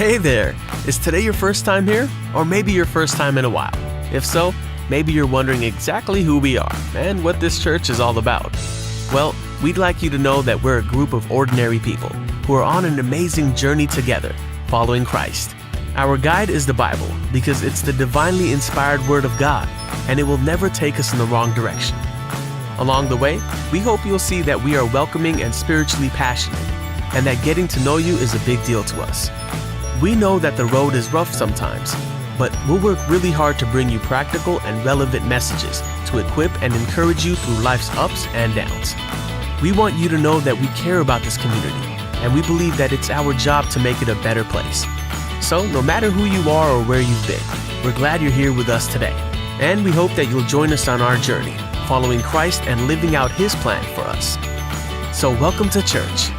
Hey there! Is today your first time here? Or maybe your first time in a while? If so, maybe you're wondering exactly who we are and what this church is all about. Well, we'd like you to know that we're a group of ordinary people who are on an amazing journey together, following Christ. Our guide is the Bible because it's the divinely inspired Word of God, and it will never take us in the wrong direction. Along the way, we hope you'll see that we are welcoming and spiritually passionate, and that getting to know you is a big deal to us. We know that the road is rough sometimes, but we'll work really hard to bring you practical and relevant messages to equip and encourage you through life's ups and downs. We want you to know that we care about this community, and we believe that it's our job to make it a better place. So, no matter who you are or where you've been, we're glad you're here with us today, and we hope that you'll join us on our journey, following Christ and living out His plan for us. So, welcome to church.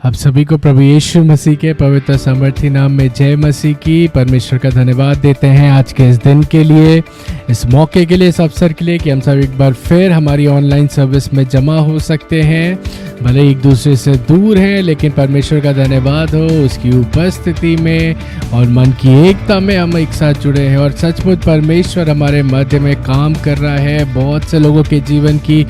आप सभी को प्रभु यीशु मसीह के पवित्र सामर्थी नाम में जय मसीह की। परमेश्वर का धन्यवाद देते हैं आज के इस दिन के लिए, इस मौके के लिए, इस अवसर के लिए कि हम सब एक बार फिर हमारी ऑनलाइन सर्विस में जमा हो सकते हैं। भले एक दूसरे से दूर हैं, लेकिन परमेश्वर का धन्यवाद हो उसकी उपस्थिति में और मन की एकता में हम एक साथ जुड़े हैं। और सचमुच परमेश्वर हमारे मध्य में काम कर रहा है। बहुत से लोगों के जीवन की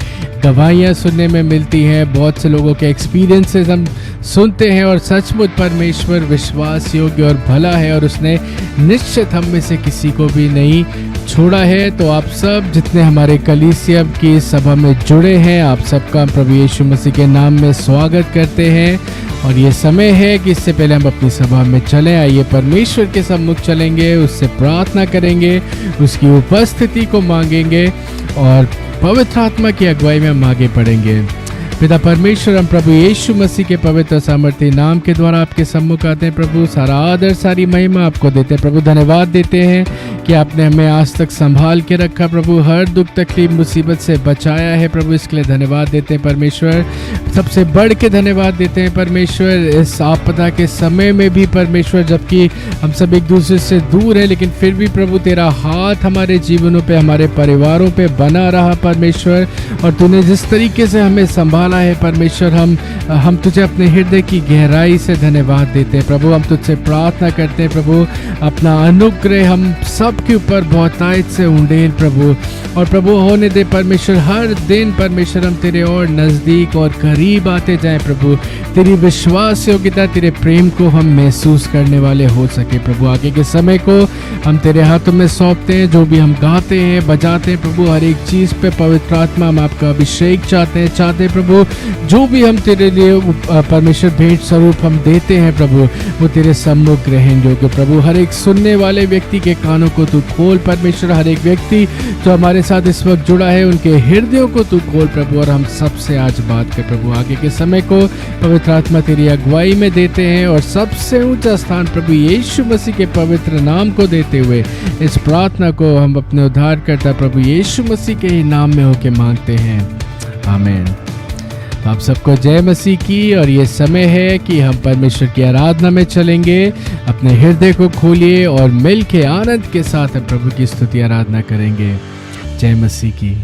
गवाहियाँ सुनने में मिलती हैं, बहुत से लोगों के एक्सपीरियंसेस हम सुनते हैं और सचमुच परमेश्वर विश्वास योग्य और भला है और उसने निश्चित हम में से किसी को भी नहीं छोड़ा है। तो आप सब जितने हमारे कलीसिया की सभा में जुड़े हैं, आप सबका प्रभु यीशु मसीह के नाम में स्वागत करते हैं। और ये समय है कि इससे पहले हम अपनी सभा में चलें, आइए परमेश्वर के सम्मुख चलेंगे, उससे प्रार्थना करेंगे, उसकी उपस्थिति को मांगेंगे और पवित्र आत्मा की अगुवाई में हम आगे बढ़ेंगे। पिता परमेश्वर, हम प्रभु यीशु मसीह के पवित्र सामर्थी नाम के द्वारा आपके सम्मुख आते हैं। प्रभु सारा आदर सारी महिमा आपको देते हैं। प्रभु धन्यवाद देते हैं कि आपने हमें आज तक संभाल के रखा। प्रभु हर दुख तकलीफ मुसीबत से बचाया है। प्रभु इसके लिए धन्यवाद देते हैं परमेश्वर। सबसे बढ़ के धन्यवाद देते हैं परमेश्वर इस आपदा के समय में भी परमेश्वर, जबकि हम सब एक दूसरे से दूर हैं, लेकिन फिर भी प्रभु तेरा हाथ हमारे जीवनों पे, हमारे परिवारों पे बना रहा परमेश्वर। और तूने जिस तरीके से हमें संभाला है परमेश्वर, हम तुझे अपने हृदय की गहराई से धन्यवाद देते हैं। प्रभु हम तुझसे प्रार्थना करते हैं प्रभु, अपना अनुग्रह हम सब के ऊपर बहुतायत से उंडेल प्रभु। और प्रभु होने दे परमेश्वर, हर दिन परमेश्वर हम तेरे और नज़दीक और करीब आते जाएं प्रभु। तेरी विश्वास योग्यता, तेरे प्रेम को हम महसूस करने वाले हो सके सके प्रभु। आगे के समय को हम तेरे हाथों में सौंपते हैं। जो भी हम गाते हैं बजाते हैं प्रभु, हर एक चीज़ पे पवित्र आत्मा हम आपका अभिषेक चाहते हैं प्रभु। जो भी हम तेरे लिए परमेश्वर भेंट स्वरूप हम देते हैं प्रभु, वो तेरे सम्मुख ग्रहण योग्य प्रभु। हर एक सुनने वाले व्यक्ति के कानों को तू खोल परमेश्वर। हर एक व्यक्ति जो हमारे साथ इस वक्त जुड़ा है उनके हृदयों को तू खोल प्रभु, और हम सबसे आज बात कर प्रभु। आगे के समय को पवित्र आत्मा तेरी अगुवाई में देते हैं, और सबसे ऊंचा स्थान प्रभु यीशु मसीह के पवित्र नाम को देते हुए इस प्रार्थना को हम अपने उद्धारकर्ता प्रभु यीशु मसीह के ही नाम में होके मांगते हैं, आमीन। आप सबको जय मसीह की। और ये समय है कि हम परमेश्वर की आराधना में चलेंगे। अपने हृदय को खोलिए और मिल के आनंद के साथ हम प्रभु की स्तुति आराधना करेंगे। जय मसीह की।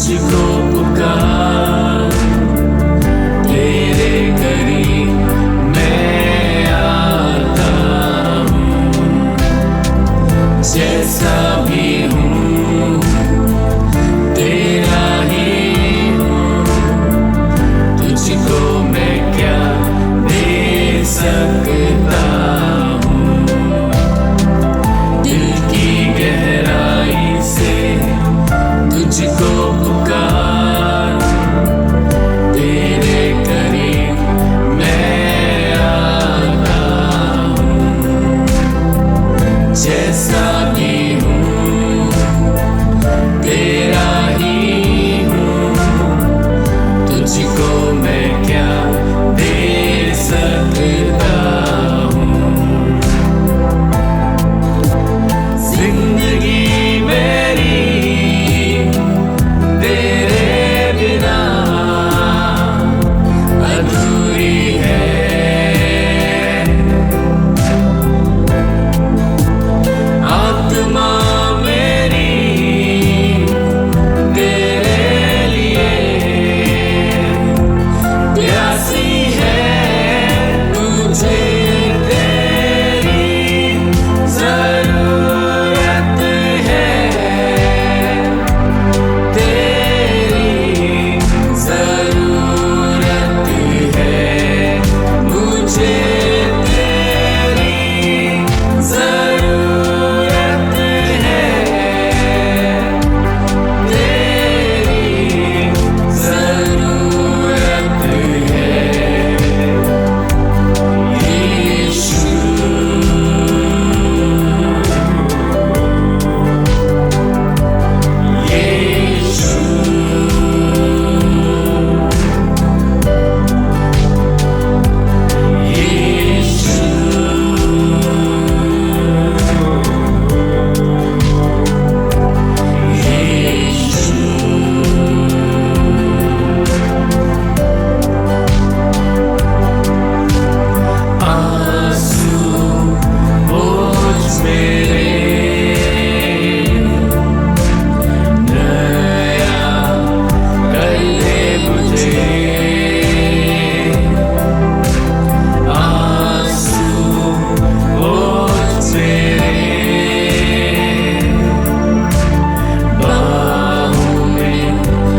तुझको पुकार, तेरे करीब मैं आता हूँ। जैसा भी हूँ तेरा ही हूँ, तुझको मैं क्या दे सकता हूँ। दिल की गहराई से तुझको पुकार, तेरे करीब मैं आता हूँ। जैसा भी हूँ तेरा ही हूँ, तुझको मैं क्या दे सकता हूँ। जिंदगी मेरी तेरे बिना अधूरी है। आत्मा मेरी तेरे लिए प्यासी है, मुझे तेरी जरूरत है, तेरी जरूरत है, मुझे तेरी जरूरत है, तेरी जरूरत है। यीशु, आंसू बोझ मेरे नया कर ले मुझे। आंसू बोझ मेरे बाहों में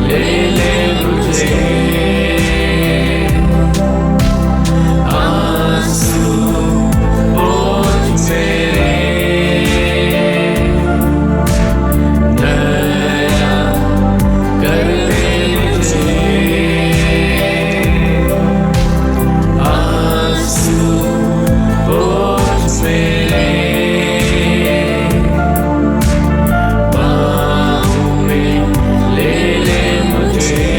ले ले मुझे। आंसू बोझ मेरे नया कर ले मुझे। आंसू बोझ मेरे बाहों में ले ले मुझे।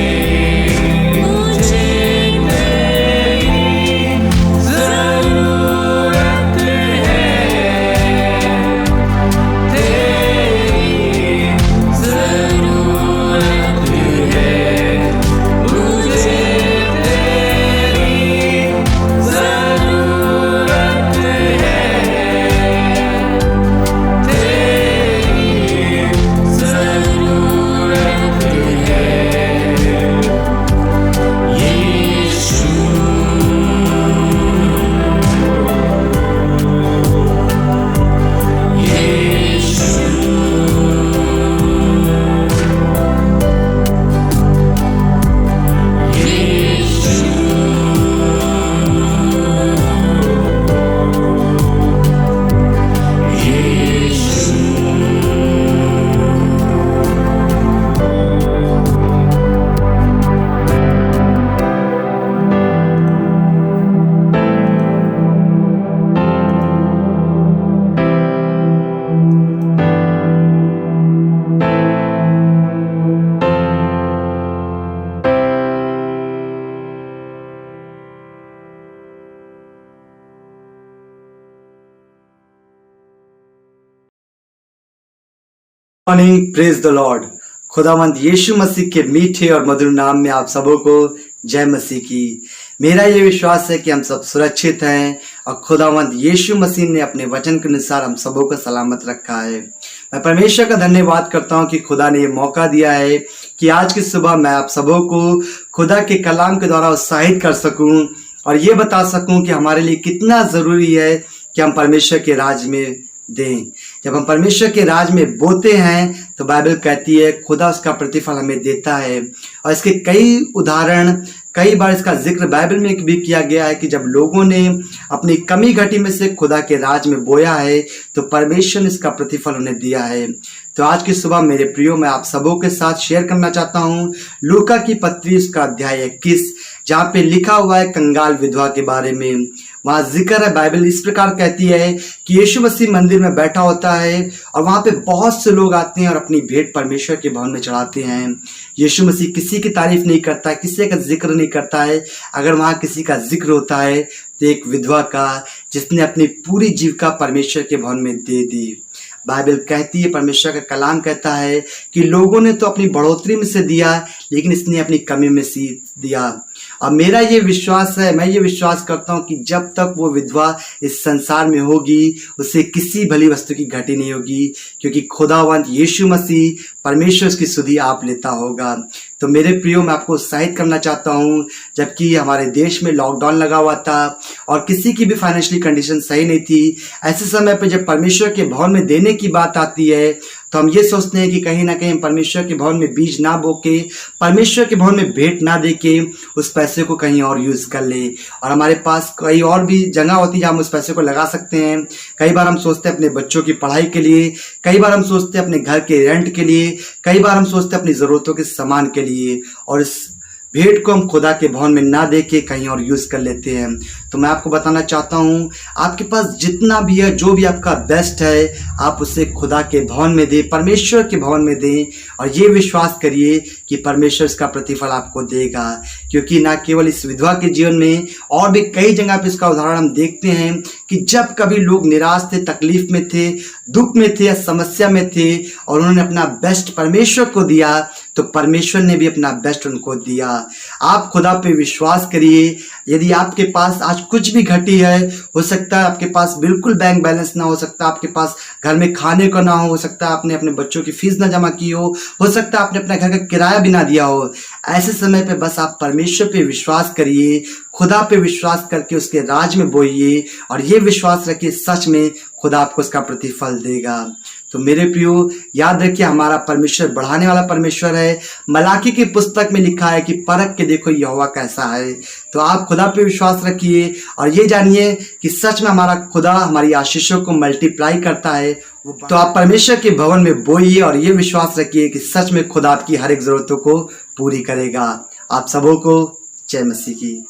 मुझे तेरी जरूरत है, तेरी जरूरत है, मुझे तेरी जरूरत है, तेरी जरूरत है। यीशु, मॉर्निंग, प्रेज द लॉर्ड। खुदावंद यीशु मसीह के मीठे और मधुर नाम में आप सबों को जय मसीह की। मेरा ये विश्वास है कि हम सब सुरक्षित हैं और खुदावंद यीशु मसीह ने अपने वचन के अनुसार हम सबों को सलामत रखा है। मैं परमेश्वर का धन्यवाद करता हूँ कि खुदा ने ये मौका दिया है कि आज की सुबह मैं आप सबों को खुदा के कलाम के द्वारा उत्साहित कर सकूं और ये बता सकूं कि हमारे लिए कितना ज़रूरी है कि हम परमेश्वर के राज में दें। जब हम परमेश्वर के राज में बोते हैं तो बाइबल कहती है खुदा उसका प्रतिफल हमें देता है। और इसके कई उदाहरण, कई बार इसका जिक्र बाइबल में भी किया गया है कि जब लोगों ने अपनी कमी घटी में से खुदा के राज में बोया है तो परमेश्वर ने इसका प्रतिफल उन्हें दिया है। तो आज की सुबह मेरे प्रियो मैं आप सबों के साथ शेयर करना चाहता हूँ लूका की पत्री उसका अध्याय 21, जहाँ पे लिखा हुआ है कंगाल विधवा के बारे में। वहाँ जिक्र है, बाइबल इस प्रकार कहती है कि यीशु मसीह मंदिर में बैठा होता है और वहाँ पे बहुत से लोग आते हैं और अपनी भेंट परमेश्वर के भवन में चढ़ाते हैं। यीशु मसीह किसी की तारीफ नहीं करता है, किसी का जिक्र नहीं करता है। अगर वहाँ किसी का जिक्र होता है तो एक विधवा का, जिसने अपनी पूरी जीविका परमेश्वर के भवन में दे दी। बाइबल कहती है, परमेश्वर का कलाम कहता है कि लोगों ने तो अपनी बढ़ोतरी में से दिया लेकिन इसने अपनी कमी में से दिया। और मेरा ये विश्वास है, मैं ये विश्वास करता हूँ कि जब तक वो विधवा इस संसार में होगी उसे किसी भली वस्तु की घटी नहीं होगी, क्योंकि खुदावंत यीशु मसीह परमेश्वर उसकी सुधि आप लेता होगा। तो मेरे प्रियो मैं आपको उत्साहित करना चाहता हूँ, जबकि हमारे देश में लॉकडाउन लगा हुआ था और किसी की भी फाइनेंशियली कंडीशन सही नहीं थी, ऐसे समय पे जब परमेश्वर के भवन में देने की बात आती है तो हम ये सोचते हैं कि कहीं ना कहीं परमेश्वर के भवन में बीज ना बो के, परमेश्वर के भवन में भेंट ना दे के उस पैसे को कहीं और यूज़ कर ले। और हमारे पास कई और भी जगह होती है जहाँ हम उस पैसे को लगा सकते हैं। कई बार हम सोचते हैं अपने बच्चों की पढ़ाई के लिए, कई बार हम सोचते हैं अपने घर के रेंट के लिए, कई बार हम सोचते हैं अपनी ज़रूरतों के सामान के लिए, और इस भेंट को हम खुदा के भवन में ना दे के कहीं और यूज़ कर लेते हैं। तो मैं आपको बताना चाहता हूँ, आपके पास जितना भी है, जो भी आपका बेस्ट है, आप उसे खुदा के भवन में दें, परमेश्वर के भवन में दें, और ये विश्वास करिए कि परमेश्वर इसका प्रतिफल आपको देगा। क्योंकि ना केवल इस विधवा के जीवन में, और भी कई जगह पे इसका उदाहरण हम देखते हैं कि जब कभी लोग निराश थे, तकलीफ में थे, दुख में थे या समस्या में थे और उन्होंने अपना बेस्ट परमेश्वर को दिया, तो परमेश्वर ने भी अपना बेस्ट उनको दिया। आप खुदा पे विश्वास करिए। यदि आपके पास आज कुछ भी घटी है, हो सकता है आपके पास बिल्कुल बैंक बैलेंस ना हो सकता, आपके पास घर में खाने को ना हो सकता है आपने अपने बच्चों की फीस ना जमा की हो सकता है आपने अपने घर का किराया भी ना दिया हो। ऐसे समय पे बस आप परमेश्वर पे विश्वास करिए, खुदा पे विश्वास करके उसके राज में बोइए, और ये विश्वास रखिए सच में खुदा आपको उसका प्रतिफल देगा। तो मेरे प्रियो याद रखिए, हमारा परमेश्वर बढ़ाने वाला परमेश्वर है। मलाकी की पुस्तक में लिखा है कि परख के देखो यहोवा कैसा है। तो आप खुदा पे विश्वास रखिए और ये जानिए कि सच में हमारा खुदा हमारी आशीषों को मल्टीप्लाई करता है। तो आप परमेश्वर के भवन में बोइए और ये विश्वास रखिए कि सच में खुदा आपकी हर एक जरूरतों को पूरी करेगा। आप सबों को जय मसीह की।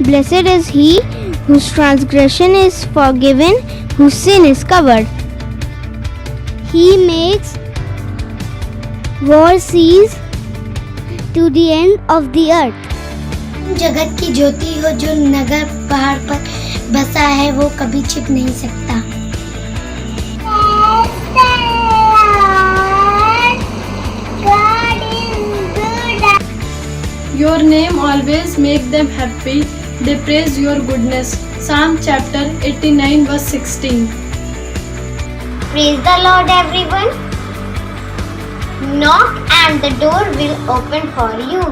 Blessed is he whose transgression is forgiven, whose sin is covered. He makes war cease to the end of the earth. जगत की ज्योति हो जो नगर पहाड़ पर बसा है, वो कभी छिप नहीं सकता। Your name always make them happy. They praise your goodness. Psalm chapter 89 verse 16. Praise the Lord, everyone. Knock and the door will open for you.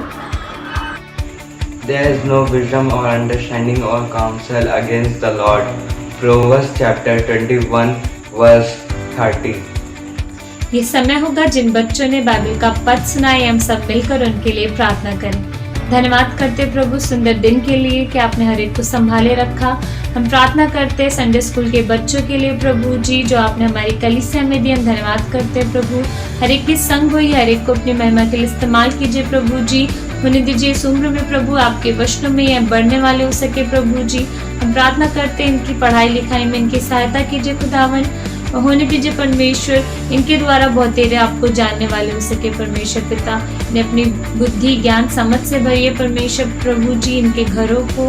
There is no wisdom or understanding or counsel against the Lord. Proverbs chapter 21 verse 30. ये समय होगा जिन बच्चों ने Bible का पद सुना है, हम सब मिलकर उनके लिए प्रार्थना करें। धन्यवाद करते प्रभु सुंदर दिन के लिए कि आपने हर एक को संभाले रखा। हम प्रार्थना करते संडे स्कूल के बच्चों के लिए प्रभु जी, जो आपने हमारी कलीसिया में दी। हम धन्यवाद करते प्रभु, हर एक की संग हुई, हर एक को अपनी महिमा के लिए इस्तेमाल कीजिए प्रभु जी। होने दीजिए इस उम्र में प्रभु आपके वचनों में यह बढ़ने वाले हो सके प्रभु जी। हम प्रार्थना करते इनकी पढ़ाई लिखाई में इनकी सहायता कीजिए खुदावन। और होने दीजिए परमेश्वर इनके द्वारा बहुतेरे आपको जानने वाले हो सके। परमेश्वर पिता ने अपनी बुद्धि ज्ञान समझ से भरिए परमेश्वर प्रभु जी, इनके घरों को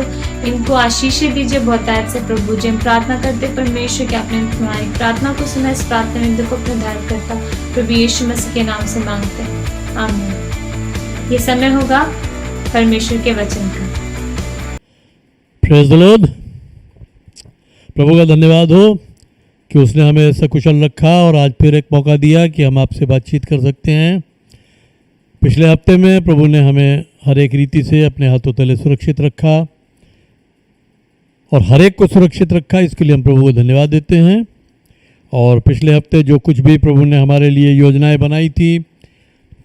इनको आशीषें दीजिए बहुतायत से प्रभु जी। हम प्रार्थना करते परमेश्वर कि आपने हमारी प्रार्थना को सुना, इस प्रार्थना निंदा को अपना धारण करता प्रभु यीशु मसीह के नाम से मांगते हैं, आमीन। ये समय होगा परमेश्वर के वचन का। Praise the Lord. प्रभु का धन्यवाद हो कि उसने हमें ऐसा कुशल रखा और आज फिर एक मौका दिया कि हम आपसे बातचीत कर सकते हैं। पिछले हफ्ते में प्रभु ने हमें हर एक रीति से अपने हाथों तले सुरक्षित रखा और हर एक को सुरक्षित रखा, इसके लिए हम प्रभु को धन्यवाद देते हैं। और पिछले हफ्ते जो कुछ भी प्रभु ने हमारे लिए योजनाएं बनाई थी,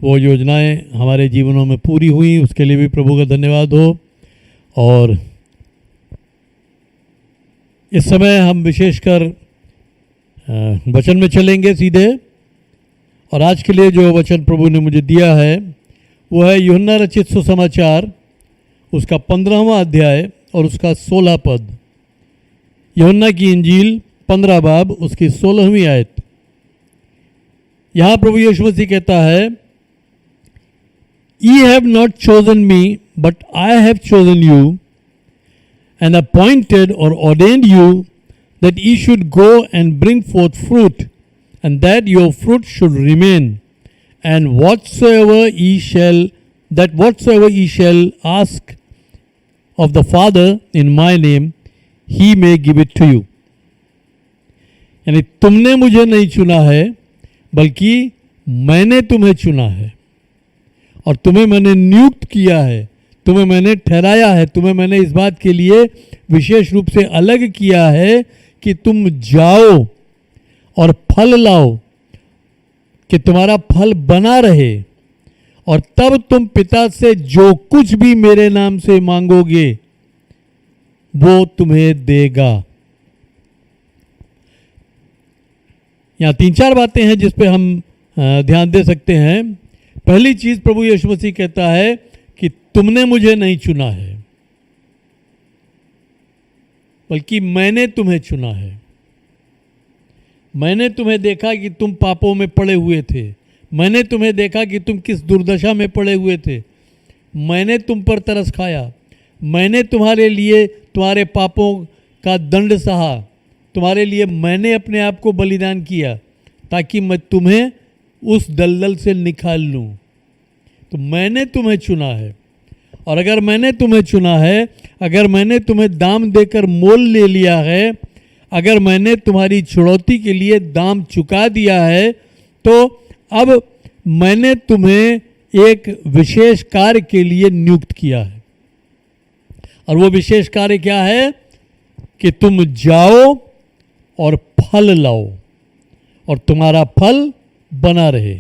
वो योजनाएं हमारे जीवनों में पूरी हुई, उसके लिए भी प्रभु का धन्यवाद हो। और इस समय हम विशेषकर वचन में चलेंगे सीधे, और आज के लिए जो वचन प्रभु ने मुझे दिया है वो है यूहन्ना रचित सुसमाचार, उसका 15वां अध्याय और उसका 16 पद। यूहन्ना की इंजील 15 बाब उसकी 16वीं आयत। यहाँ प्रभु यीशु मसीह कहता है, Ye have not chosen me, but I have chosen you and appointed or ordained you that ye should go and bring forth fruit, and that your fruit should remain, and whatsoever ye shall ask of the Father in my name, he may give it to you. यानी तुमने मुझे नहीं चुना है, बल्कि मैंने तुम्हें चुना है और तुम्हें मैंने नियुक्त किया है, तुम्हें मैंने ठहराया है, तुम्हें मैंने इस बात के लिए विशेष रूप से अलग किया है कि तुम जाओ और फल लाओ, कि तुम्हारा फल बना रहे, और तब तुम पिता से जो कुछ भी मेरे नाम से मांगोगे वो तुम्हें देगा। यहाँ 3-4 बातें हैं जिस पे हम ध्यान दे सकते हैं। पहली चीज प्रभु यीशु मसीह कहता है कि तुमने मुझे नहीं चुना है, बल्कि मैंने तुम्हें चुना है। मैंने तुम्हें देखा कि तुम पापों में पड़े हुए थे, मैंने तुम्हें देखा कि तुम किस दुर्दशा में पड़े हुए थे, मैंने तुम पर तरस खाया, मैंने तुम्हारे लिए तुम्हारे पापों का दंड सहा, तुम्हारे लिए मैंने अपने आप को बलिदान किया ताकि मैं तुम्हें उस दलदल से निकाल लूँ। तो मैंने तुम्हें चुना है, और अगर मैंने तुम्हें चुना है, अगर मैंने तुम्हें दाम देकर मोल ले लिया है, अगर मैंने तुम्हारी छुड़ौती के लिए दाम चुका दिया है, तो अब मैंने तुम्हें एक विशेष कार्य के लिए नियुक्त किया है। और वो विशेष कार्य क्या है? कि तुम जाओ और फल लाओ और तुम्हारा फल बना रहे।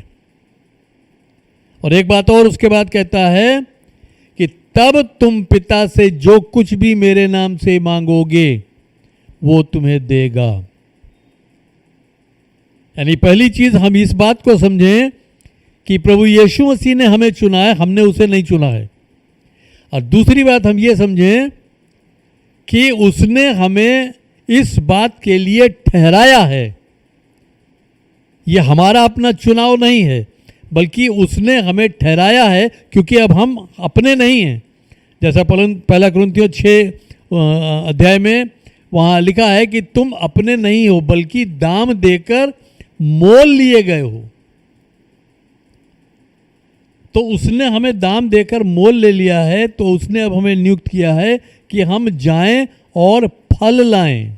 और एक बात और उसके बाद कहता है कि तब तुम पिता से जो कुछ भी मेरे नाम से मांगोगे वो तुम्हें देगा। यानी पहली चीज हम इस बात को समझें कि प्रभु यीशु मसीह ने हमें चुना है, हमने उसे नहीं चुना है। और दूसरी बात हम ये समझें कि उसने हमें इस बात के लिए ठहराया है। ये हमारा अपना चुनाव नहीं है, बल्कि उसने हमें ठहराया है, क्योंकि अब हम अपने नहीं हैं। जैसा पहला कुरिन्थियों 6 अध्याय में वहाँ लिखा है कि तुम अपने नहीं हो, बल्कि दाम देकर मोल लिए गए हो। तो उसने हमें दाम देकर मोल ले लिया है, तो उसने अब हमें नियुक्त किया है कि हम जाएं और फल लाएं।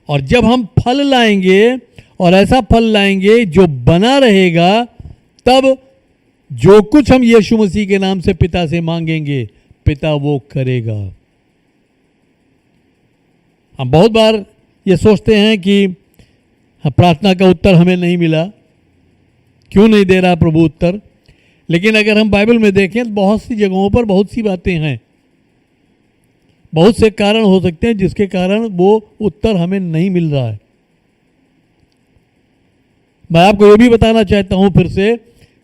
और जब हम फल लाएंगे और ऐसा फल लाएंगे जो बना रहेगा, तब जो कुछ हम यीशु मसीह के नाम से पिता से मांगेंगे, पिता वो करेगा। हम बहुत बार ये सोचते हैं कि प्रार्थना का उत्तर हमें नहीं मिला, क्यों नहीं दे रहा प्रभु उत्तर। लेकिन अगर हम बाइबल में देखें तो बहुत सी जगहों पर बहुत सी बातें हैं, बहुत से कारण हो सकते हैं जिसके कारण वो उत्तर हमें नहीं मिल रहा है। मैं आपको ये भी बताना चाहता हूँ फिर से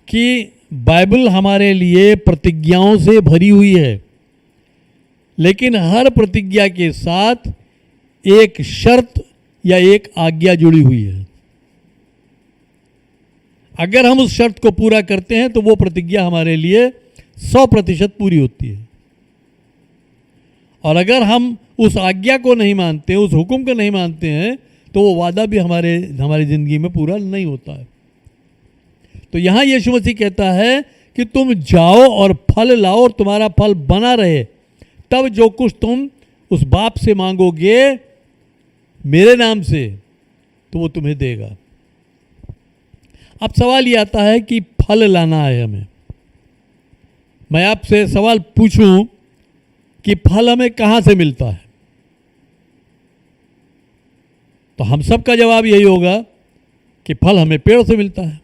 कि बाइबल हमारे लिए प्रतिज्ञाओं से भरी हुई है, लेकिन हर प्रतिज्ञा के साथ एक शर्त या एक आज्ञा जुड़ी हुई है। अगर हम उस शर्त को पूरा करते हैं तो वो प्रतिज्ञा हमारे लिए 100% पूरी होती है। और अगर हम उस आज्ञा को नहीं मानते, उस हुक्म को नहीं मानते हैं, तो वो वादा भी हमारी ज़िंदगी में पूरा नहीं होता है। तो यहाँ यीशु मसीह कहता है कि तुम जाओ और फल लाओ और तुम्हारा फल बना रहे, तब जो कुछ तुम उस बाप से मांगोगे मेरे नाम से तो वो तुम्हें देगा। अब सवाल ये आता है कि फल लाना है हमें। मैं आपसे सवाल पूछूं कि फल हमें कहाँ से मिलता है, तो हम सबका जवाब यही होगा कि फल हमें पेड़ से मिलता है।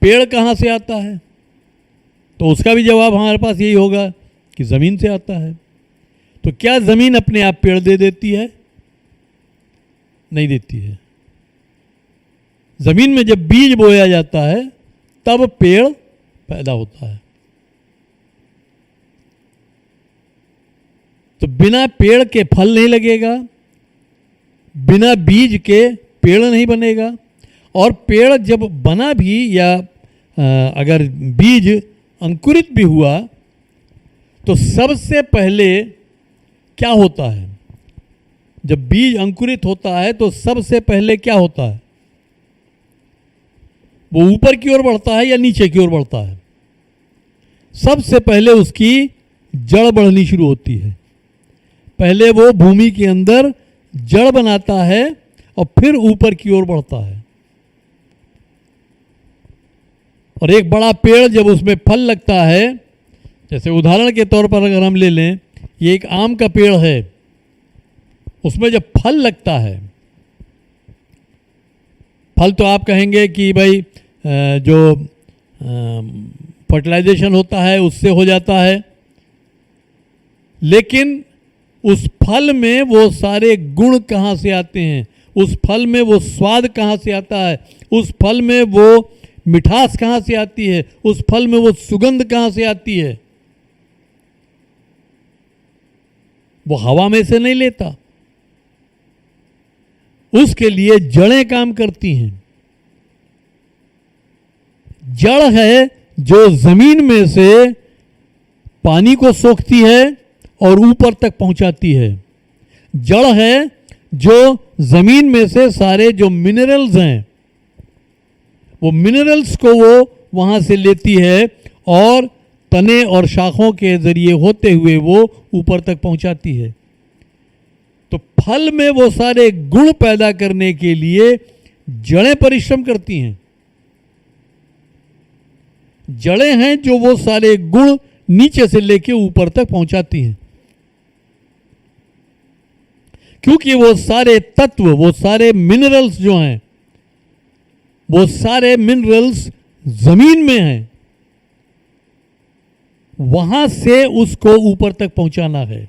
पेड़ कहाँ से आता है, तो उसका भी जवाब हमारे पास यही होगा कि ज़मीन से आता है। तो क्या ज़मीन अपने आप पेड़ दे देती है? नहीं देती है। ज़मीन में जब बीज बोया जाता है तब पेड़ पैदा होता है। तो बिना पेड़ के फल नहीं लगेगा, बिना बीज के पेड़ नहीं बनेगा। और पेड़ जब बना भी या अगर बीज अंकुरित भी हुआ तो सबसे पहले क्या होता है? जब बीज अंकुरित होता है तो सबसे पहले क्या होता है? वो ऊपर की ओर बढ़ता है या नीचे की ओर बढ़ता है? सबसे पहले उसकी जड़ बढ़नी शुरू होती है। पहले वो भूमि के अंदर जड़ बनाता है और फिर ऊपर की ओर बढ़ता है। और एक बड़ा पेड़ जब उसमें फल लगता है, जैसे उदाहरण के तौर पर अगर हम ले लें, ये एक आम का पेड़ है, उसमें जब फल लगता है, फल तो आप कहेंगे कि भाई जो फर्टिलाइजेशन होता है उससे हो जाता है, लेकिन उस फल में वो सारे गुण कहाँ से आते हैं? उस फल में वो स्वाद कहाँ से आता है? उस फल में वो मिठास कहाँ से आती है? उस फल में वो सुगंध कहाँ से आती है? वो हवा में से नहीं लेता, उसके लिए जड़ें काम करती हैं। जड़ है जो जमीन में से पानी को सोखती है और ऊपर तक पहुंचाती है। जड़ है जो जमीन में से सारे जो मिनरल्स हैं, वो मिनरल्स को वो वहां से लेती है और तने और शाखों के जरिए होते हुए वो ऊपर तक पहुंचाती है। तो फल में वो सारे गुण पैदा करने के लिए जड़ें परिश्रम करती हैं। जड़ें हैं जो वो सारे गुण नीचे से लेके ऊपर तक पहुंचाती हैं, क्योंकि वो सारे तत्व, वो सारे मिनरल्स जो हैं, वो सारे मिनरल्स जमीन में हैं, वहां से उसको ऊपर तक पहुंचाना है।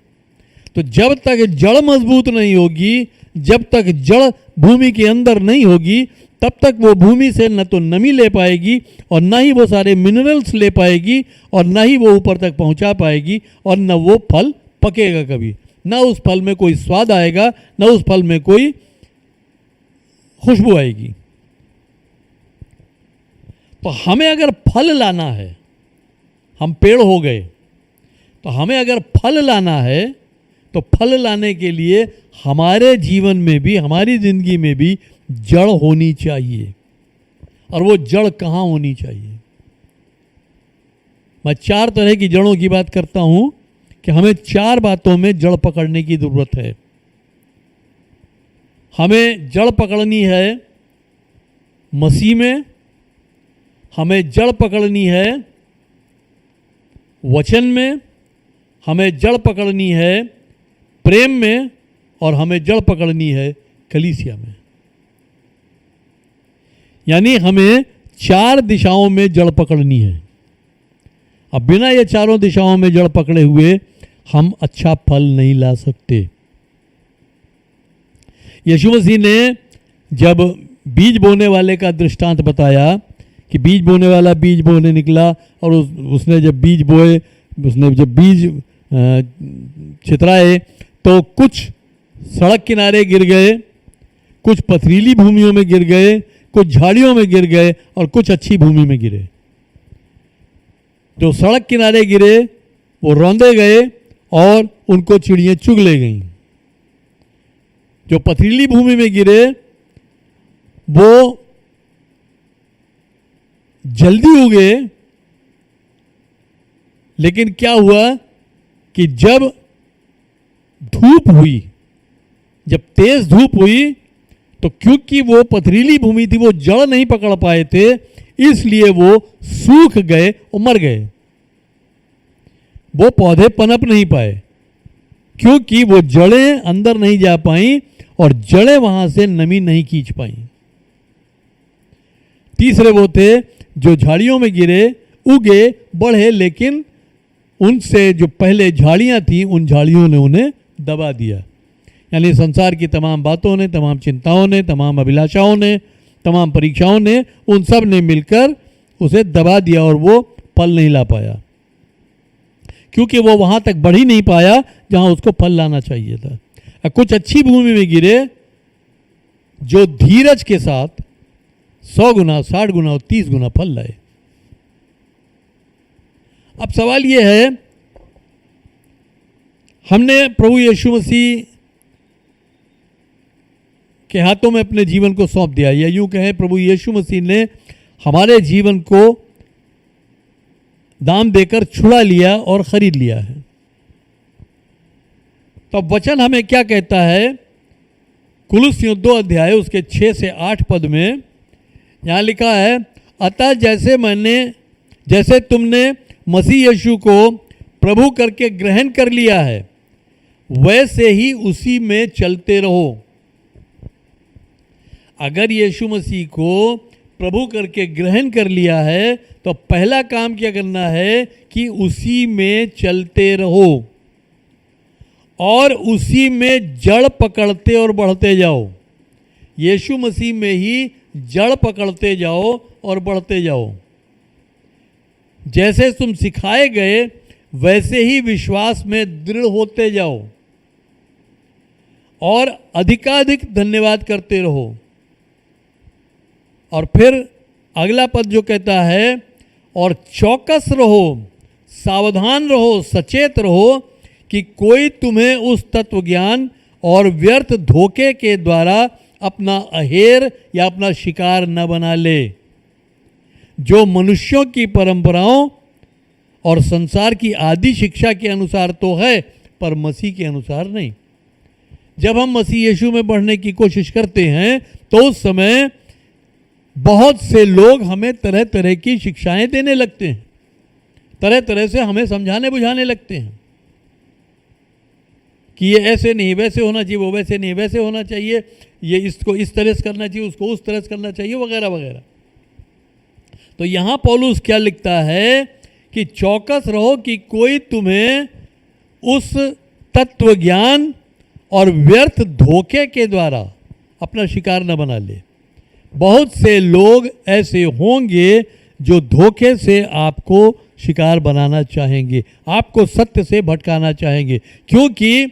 तो जब तक जड़ मजबूत नहीं होगी, जब तक जड़ भूमि के अंदर नहीं होगी, तब तक वो भूमि से न तो नमी ले पाएगी और न ही वो सारे मिनरल्स ले पाएगी और न ही वो ऊपर तक पहुंचा पाएगी और न वो फल पकेगा कभी, न उस फल में कोई स्वाद आएगा, न उस फल में कोई खुशबू आएगी। तो हमें अगर फल लाना है, हम पेड़ हो गए, तो हमें अगर फल लाना है तो फल लाने के लिए हमारे जीवन में भी, हमारी ज़िंदगी में भी जड़ होनी चाहिए। और वो जड़ कहाँ होनी चाहिए? मैं 4 तरह की जड़ों की बात करता हूं कि हमें 4 बातों में जड़ पकड़ने की ज़रूरत है। हमें जड़ पकड़नी है मसीह में, हमें जड़ पकड़नी है वचन में, हमें जड़ पकड़नी है प्रेम में, और हमें जड़ पकड़नी है कलीसिया में। यानी हमें 4 दिशाओं में जड़ पकड़नी है। अब बिना ये चारों दिशाओं में जड़ पकड़े हुए हम अच्छा फल नहीं ला सकते। यीशु मसीह ने जब बीज बोने वाले का दृष्टांत बताया कि बीज बोने वाला बीज बोने निकला और उसने जब बीज बोए, उसने जब बीज छितराए तो कुछ सड़क किनारे गिर गए कुछ पथरीली भूमियों में गिर गए, कुछ झाड़ियों में गिर गए और कुछ अच्छी भूमि में गिरे। जो सड़क किनारे गिरे वो रौंदे गए और उनको चिड़ियाँ चुग ले गईं। जो पथरीली भूमि में गिरे वो जल्दी उगे, लेकिन क्या हुआ कि जब धूप हुई, जब तेज धूप हुई, तो क्योंकि वो पथरीली भूमि थी, वो जड़ नहीं पकड़ पाए थे, इसलिए वो सूख गए और मर गए। वो पौधे पनप नहीं पाए क्योंकि वो जड़ें अंदर नहीं जा पाई और जड़ें वहां से नमी नहीं खींच पाई। तीसरे वो थे जो झाड़ियों में गिरे, उगे, बढ़े, लेकिन उनसे जो पहले झाड़ियां थी उन झाड़ियों ने उन्हें दबा दिया। यानी संसार की तमाम बातों ने, तमाम चिंताओं ने, तमाम अभिलाषाओं ने, तमाम परीक्षाओं ने, उन सब ने मिलकर उसे दबा दिया और वो फल नहीं ला पाया, क्योंकि वो वहां तक बढ़ ही नहीं पाया जहां उसको फल लाना चाहिए था। कुछ अच्छी भूमि में गिरे जो धीरज के साथ 100 गुना, 60 गुना और 30 गुना फल लाए। अब सवाल ये है, हमने प्रभु यीशु मसीह के हाथों में अपने जीवन को सौंप दिया, या यूं कहें प्रभु यीशु मसीह ने हमारे जीवन को दाम देकर छुड़ा लिया और खरीद लिया है। तो वचन हमें क्या कहता है? कुलुस्सियों 2 अध्याय उसके 6 से 8 पद में यहाँ लिखा है, अतः जैसे तुमने मसीह यीशु को प्रभु करके ग्रहण कर लिया है, वैसे ही उसी में चलते रहो। अगर यीशु मसीह को प्रभु करके ग्रहण कर लिया है तो पहला काम क्या करना है कि उसी में चलते रहो और उसी में जड़ पकड़ते और बढ़ते जाओ। यीशु मसीह में ही जड़ पकड़ते जाओ और बढ़ते जाओ। जैसे तुम सिखाए गए वैसे ही विश्वास में दृढ़ होते जाओ और अधिकाधिक धन्यवाद करते रहो। और फिर अगला पद जो कहता है, और चौकस रहो, सावधान रहो, सचेत रहो कि कोई तुम्हें उस तत्व ज्ञान और व्यर्थ धोखे के द्वारा अपना अहेर या अपना शिकार न बना ले, जो मनुष्यों की परंपराओं और संसार की आदि शिक्षा के अनुसार तो है, पर मसीह के अनुसार नहीं। जब हम मसीह यीशु में बढ़ने की कोशिश करते हैं तो उस समय बहुत से लोग हमें तरह तरह की शिक्षाएं देने लगते हैं, तरह तरह से हमें समझाने बुझाने लगते हैं कि ये ऐसे नहीं वैसे होना चाहिए, वो वैसे नहीं वैसे होना चाहिए, ये इसको इस तरह से करना चाहिए, उसको उस तरह से करना चाहिए, वगैरह वगैरह। तो यहाँ पौलुस क्या लिखता है कि चौकस रहो कि कोई तुम्हें उस तत्व ज्ञान और व्यर्थ धोखे के द्वारा अपना शिकार न बना ले। बहुत से लोग ऐसे होंगे जो धोखे से आपको शिकार बनाना चाहेंगे, आपको सत्य से भटकाना चाहेंगे, क्योंकि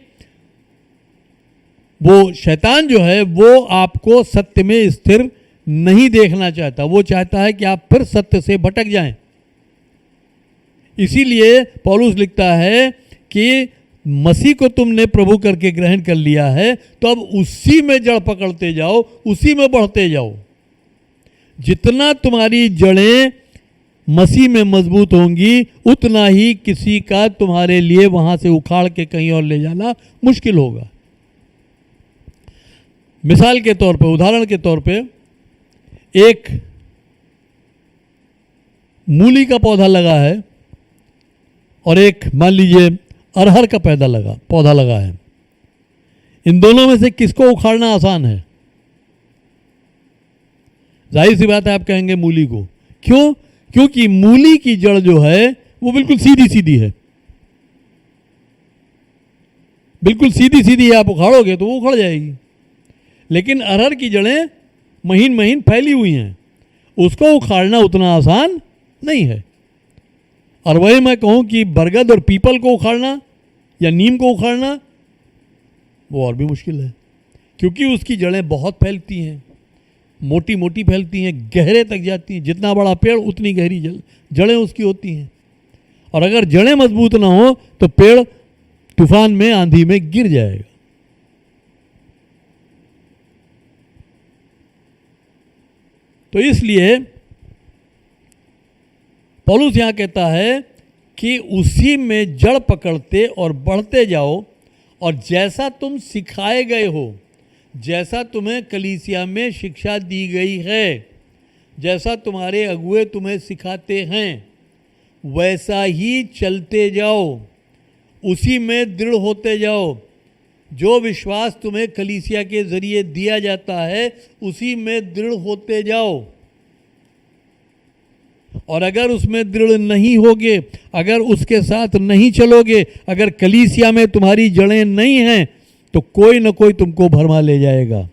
वो शैतान जो है वो आपको सत्य में स्थिर नहीं देखना चाहता। वो चाहता है कि आप फिर सत्य से भटक जाएं। इसीलिए पौलुस लिखता है कि मसीह को तुमने प्रभु करके ग्रहण कर लिया है तो अब उसी में जड़ पकड़ते जाओ, उसी में बढ़ते जाओ। जितना तुम्हारी जड़ें मसीह में मजबूत होंगी उतना ही किसी का तुम्हारे लिए वहां से उखाड़ के कहीं और ले जाना मुश्किल होगा। मिसाल के तौर पे, उदाहरण के तौर पे, एक मूली का पौधा लगा है और एक मान लीजिए अरहर का पौधा लगा है। इन दोनों में से किसको उखाड़ना आसान है? जाहिर सी बात है आप कहेंगे मूली को। क्यों? क्योंकि मूली की जड़ जो है वो बिल्कुल सीधी सीधी है, बिल्कुल सीधी सीधी आप उखाड़ोगे तो वो उखड़ जाएगी। लेकिन अरहर की जड़ें महीन महीन फैली हुई हैं, उसको उखाड़ना उतना आसान नहीं है। और वही मैं कहूँ कि बरगद और पीपल को उखाड़ना या नीम को उखाड़ना वो और भी मुश्किल है, क्योंकि उसकी जड़ें बहुत फैलती हैं, मोटी मोटी फैलती हैं, गहरे तक जाती हैं। जितना बड़ा पेड़ उतनी गहरी जड़ें उसकी होती हैं। और अगर जड़ें मजबूत ना हो तो पेड़ तूफान में, आंधी में गिर जाएगा। तो इसलिए पौलुस यहां कहता है कि उसी में जड़ पकड़ते और बढ़ते जाओ, और जैसा तुम सिखाए गए हो, जैसा तुम्हें कलीसिया में शिक्षा दी गई है, जैसा तुम्हारे अगुए तुम्हें सिखाते हैं, वैसा ही चलते जाओ, उसी में दृढ़ होते जाओ। जो विश्वास तुम्हें कलीसिया के ज़रिए दिया जाता है उसी में दृढ़ होते जाओ। और अगर उसमें दृढ़ नहीं होगे, अगर उसके साथ नहीं चलोगे, अगर कलीसिया में तुम्हारी जड़ें नहीं हैं, तो कोई न कोई तुमको भरमा ले जाएगा।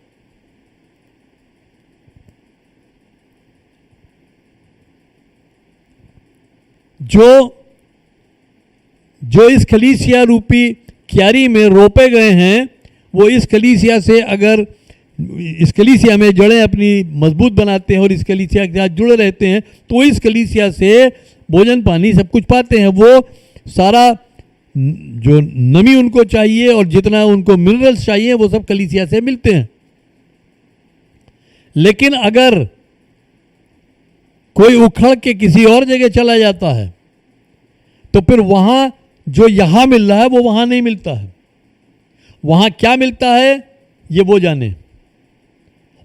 जो इस कलीसिया रूपी क्यारी में रोपे गए हैं, वो इस कलीसिया से, अगर इस कलीसिया में जड़ें अपनी मजबूत बनाते हैं और इस कलीसिया के साथ जुड़े रहते हैं, तो इस कलीसिया से भोजन पानी सब कुछ पाते हैं। वो सारा जो नमी उनको चाहिए और जितना उनको मिनरल्स चाहिए वो सब कलीसिया से मिलते हैं। लेकिन अगर कोई उखड़ के किसी और जगह चला जाता है तो फिर वहां जो यहां मिल रहा है वो वहां नहीं मिलता है। वहां क्या मिलता है ये वो जाने।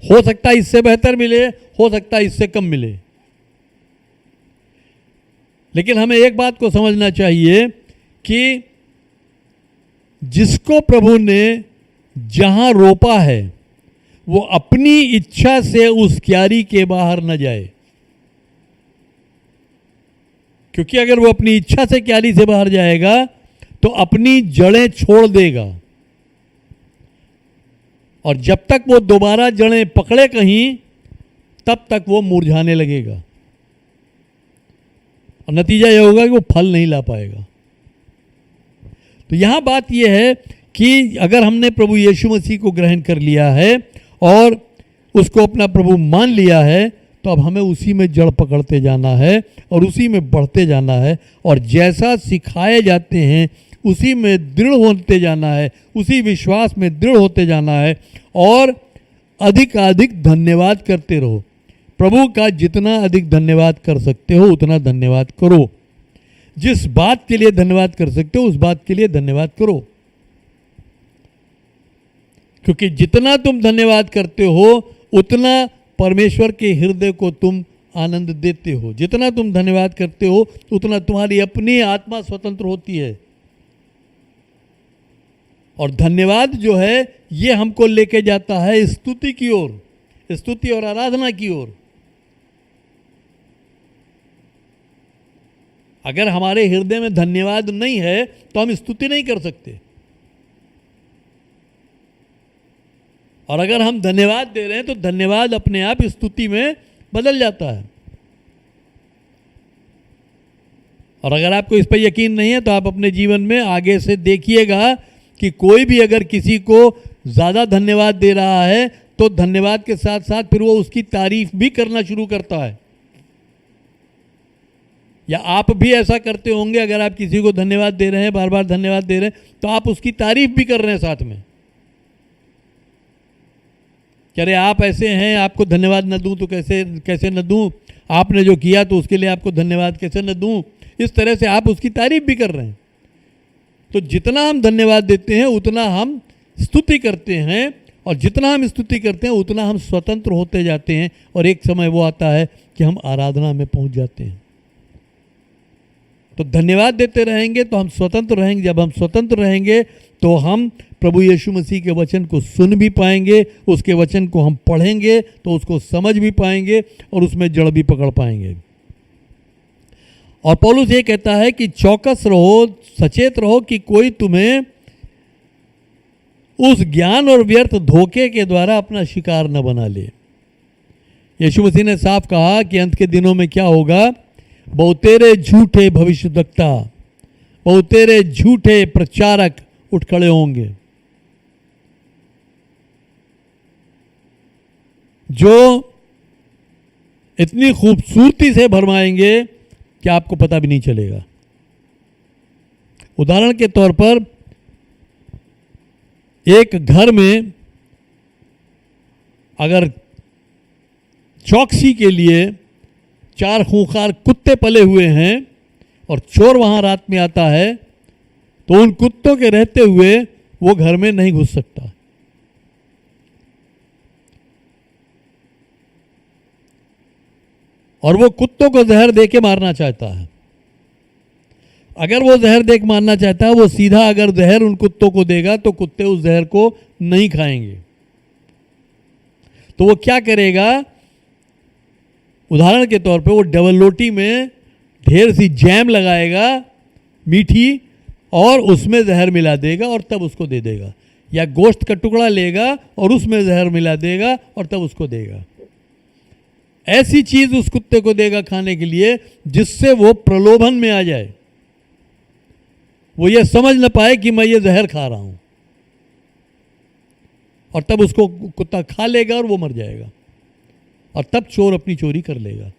हो सकता है इससे बेहतर मिले, हो सकता है इससे कम मिले। लेकिन हमें एक बात को समझना चाहिए कि जिसको प्रभु ने जहां रोपा है वो अपनी इच्छा से उस क्यारी के बाहर न जाए, क्योंकि अगर वो अपनी इच्छा से क्यारी से बाहर जाएगा तो अपनी जड़ें छोड़ देगा, और जब तक वो दोबारा जड़ें पकड़े कहीं तब तक वो मुरझाने लगेगा, और नतीजा यह होगा कि वो फल नहीं ला पाएगा। तो यहां बात यह है कि अगर हमने प्रभु यीशु मसीह को ग्रहण कर लिया है और उसको अपना प्रभु मान लिया है, तो अब हमें उसी में जड़ पकड़ते जाना है और उसी में बढ़ते जाना है, और जैसा सिखाए जाते हैं उसी में दृढ़ होते जाना है, उसी विश्वास में दृढ़ होते जाना है, और अधिक धन्यवाद करते रहो। प्रभु का जितना अधिक धन्यवाद कर सकते हो उतना धन्यवाद करो। जिस बात के लिए धन्यवाद कर सकते हो उस बात के लिए धन्यवाद करो, क्योंकि जितना तुम धन्यवाद करते हो उतना परमेश्वर के हृदय को तुम आनंद देते हो। जितना तुम धन्यवाद करते हो उतना तुम्हारी अपनी आत्मा स्वतंत्र होती है। और धन्यवाद जो है ये हमको लेके जाता है स्तुति की ओर, स्तुति और आराधना की ओर। अगर हमारे हृदय में धन्यवाद नहीं है तो हम स्तुति नहीं कर सकते, और अगर हम धन्यवाद दे रहे हैं तो धन्यवाद अपने आप स्तुति में बदल जाता है। और अगर आपको इस पर यकीन नहीं है तो आप अपने जीवन में आगे से देखिएगा कि कोई भी अगर किसी को ज़्यादा धन्यवाद दे रहा है तो धन्यवाद के साथ साथ फिर वो उसकी तारीफ भी करना शुरू करता है। या आप भी ऐसा करते होंगे, अगर आप किसी को धन्यवाद दे रहे हैं, बार बार धन्यवाद दे रहे हैं, तो आप उसकी तारीफ भी कर रहे हैं साथ में। कि अरे आप ऐसे हैं, आपको धन्यवाद न दूं तो कैसे न दूं, आपने जो किया तो उसके लिए आपको धन्यवाद कैसे न दूं। इस तरह से आप उसकी तारीफ भी कर रहे हैं। तो जितना हम धन्यवाद देते हैं उतना हम स्तुति करते हैं, और जितना हम स्तुति करते हैं उतना हम स्वतंत्र होते जाते हैं, और एक समय वो आता है कि हम आराधना में पहुंच जाते हैं। तो धन्यवाद देते रहेंगे तो हम स्वतंत्र रहेंगे। जब हम स्वतंत्र रहेंगे तो हम प्रभु यीशु मसीह के वचन को सुन भी पाएंगे, उसके वचन को हम पढ़ेंगे तो उसको समझ भी पाएंगे और उसमें जड़ भी पकड़ पाएंगे। और पौलुस ये कहता है कि चौकस रहो, सचेत रहो कि कोई तुम्हें उस ज्ञान और व्यर्थ धोखे के द्वारा अपना शिकार न बना ले। यीशु मसीह ने साफ कहा कि अंत के दिनों में क्या होगा, बहुतेरे झूठे भविष्यवक्ता, बहुतेरे झूठे प्रचारक उठ खड़े होंगे। जो इतनी खूबसूरती से भरमाएंगे कि आपको पता भी नहीं चलेगा। उदाहरण के तौर पर एक घर में अगर चौकसी के लिए 4 खूंखार कुत्ते पले हुए हैं और चोर वहां रात में आता है, तो उन कुत्तों के रहते हुए वो घर में नहीं घुस सकता। और वो कुत्तों को जहर दे के मारना चाहता है। अगर वो जहर दे के मारना चाहता है, वो सीधा अगर जहर उन कुत्तों को देगा तो कुत्ते उस जहर को नहीं खाएंगे। तो वो क्या करेगा, उदाहरण के तौर पे वो डबल रोटी में ढेर सी जैम लगाएगा मीठी, और उसमें जहर मिला देगा और तब उसको दे देगा। या गोश्त का टुकड़ा लेगा और उसमें जहर मिला देगा और तब उसको देगा। ऐसी चीज उस कुत्ते को देगा खाने के लिए जिससे वो प्रलोभन में आ जाए, वो ये समझ न पाए कि मैं ये जहर खा रहा हूं, और तब उसको कुत्ता खा लेगा और वो मर जाएगा, और तब चोर अपनी चोरी कर लेगा।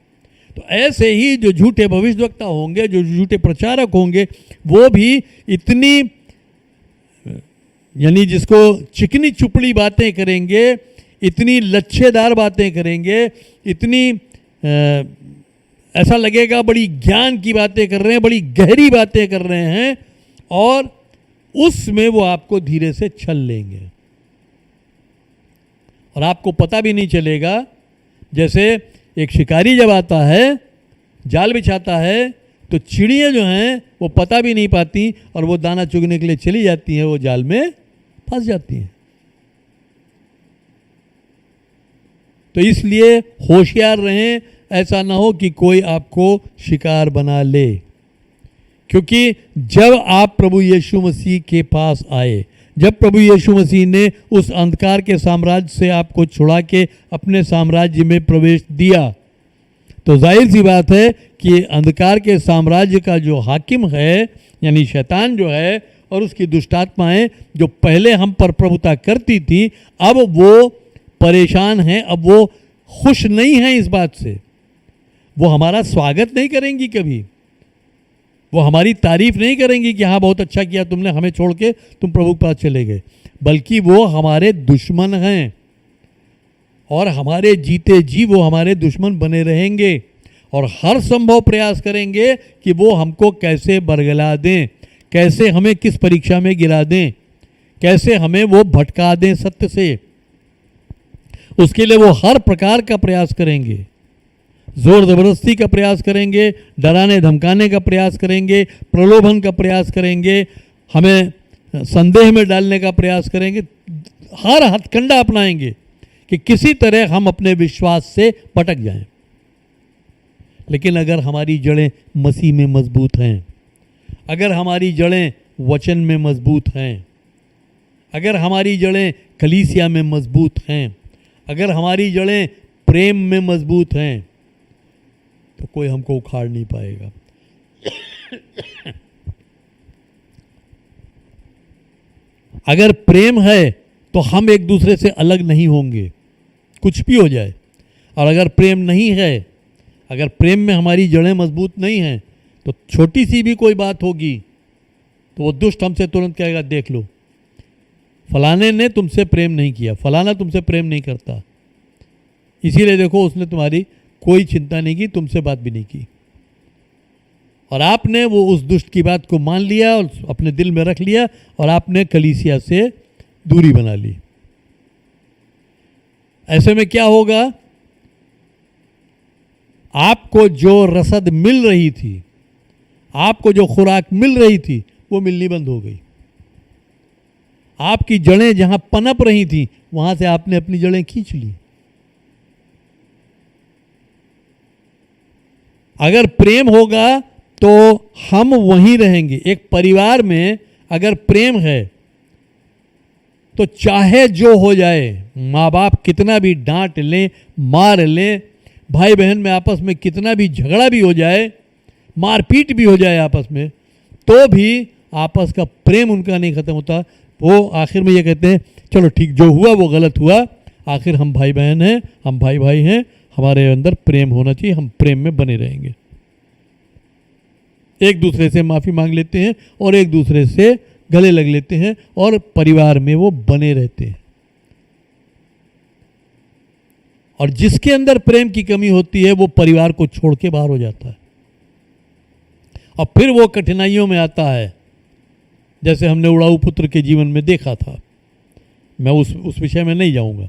तो ऐसे ही जो झूठे भविष्यवक्ता होंगे, जो झूठे प्रचारक होंगे, वो भी इतनी, यानी जिसको चिकनी चुपड़ी बातें करेंगे, इतनी लच्छेदार बातें करेंगे, इतनी ऐसा लगेगा बड़ी ज्ञान की बातें कर रहे हैं, बड़ी गहरी बातें कर रहे हैं, और उसमें वो आपको धीरे से छल लेंगे और आपको पता भी नहीं चलेगा। जैसे एक शिकारी जब आता है, जाल बिछाता है, तो चिड़ियाँ जो हैं वो पता भी नहीं पाती और वो दाना चुगने के लिए चली जाती हैं, वो जाल में फंस जाती हैं। तो इसलिए होशियार रहें, ऐसा ना हो कि कोई आपको शिकार बना ले। क्योंकि जब आप प्रभु यीशु मसीह के पास आए, जब प्रभु यीशु मसीह ने उस अंधकार के साम्राज्य से आपको छुड़ा के अपने साम्राज्य में प्रवेश दिया, तो जाहिर सी बात है कि अंधकार के साम्राज्य का जो हाकिम है, यानी शैतान जो है, और उसकी दुष्टात्माएं जो पहले हम पर प्रभुता करती थी, अब वो परेशान हैं, अब वो खुश नहीं हैं इस बात से। वो हमारा स्वागत नहीं करेंगी कभी, वो हमारी तारीफ नहीं करेंगी कि हाँ बहुत अच्छा किया तुमने, हमें छोड़ के तुम प्रभु के पास चले गए, बल्कि वो हमारे दुश्मन हैं और हमारे जीते जी वो हमारे दुश्मन बने रहेंगे और हर संभव प्रयास करेंगे कि वो हमको कैसे बरगला दें, कैसे हमें किस परीक्षा में गिरा दें, कैसे हमें वो भटका दें सत्य से। उसके लिए वो हर प्रकार का प्रयास करेंगे, जोर ज़बरदस्ती का प्रयास करेंगे, डराने धमकाने का प्रयास करेंगे, प्रलोभन का प्रयास करेंगे, हमें संदेह में डालने का प्रयास करेंगे, हर हथकंडा अपनाएंगे कि किसी तरह हम अपने विश्वास से भटक जाएं। लेकिन अगर हमारी जड़ें मसीह में मजबूत हैं, अगर हमारी जड़ें वचन में मजबूत हैं, अगर हमारी जड़ें कलीसिया में मजबूत हैं, अगर हमारी जड़ें प्रेम में मजबूत हैं, तो कोई हमको उखाड़ नहीं पाएगा। अगर प्रेम है तो हम एक दूसरे से अलग नहीं होंगे, कुछ भी हो जाए। और अगर प्रेम नहीं है, अगर प्रेम में हमारी जड़ें मजबूत नहीं हैं, तो छोटी सी भी कोई बात होगी तो वो दुष्ट हमसे तुरंत कहेगा, देख लो फलाने ने तुमसे प्रेम नहीं किया, फलाना तुमसे प्रेम नहीं करता, इसीलिए देखो उसने तुम्हारी कोई चिंता नहीं की, तुमसे बात भी नहीं की। और आपने वो उस दुष्ट की बात को मान लिया और अपने दिल में रख लिया और आपने कलीसिया से दूरी बना ली। ऐसे में क्या होगा, आपको जो रसद मिल रही थी, आपको जो खुराक मिल रही थी, वो मिलनी बंद हो गई। आपकी जड़ें जहां पनप रही थी, वहां से आपने अपनी जड़ें खींच ली। अगर प्रेम होगा तो हम वहीं रहेंगे। एक परिवार में अगर प्रेम है तो चाहे जो हो जाए, माँ बाप कितना भी डांट लें, मार लें, भाई बहन में आपस में कितना भी झगड़ा भी हो जाए, मारपीट भी हो जाए आपस में, तो भी आपस का प्रेम उनका नहीं खत्म होता। वो आखिर में ये कहते हैं, चलो ठीक, जो हुआ वो गलत हुआ, आखिर हम भाई बहन हैं, हम भाई भाई हैं, हमारे अंदर प्रेम होना चाहिए, हम प्रेम में बने रहेंगे। एक दूसरे से माफ़ी मांग लेते हैं और एक दूसरे से गले लग लेते हैं और परिवार में वो बने रहते हैं। और जिसके अंदर प्रेम की कमी होती है वो परिवार को छोड़ के बाहर हो जाता है और फिर वो कठिनाइयों में आता है, जैसे हमने उड़ाऊ पुत्र के जीवन में देखा था। मैं उस विषय में नहीं जाऊंगा।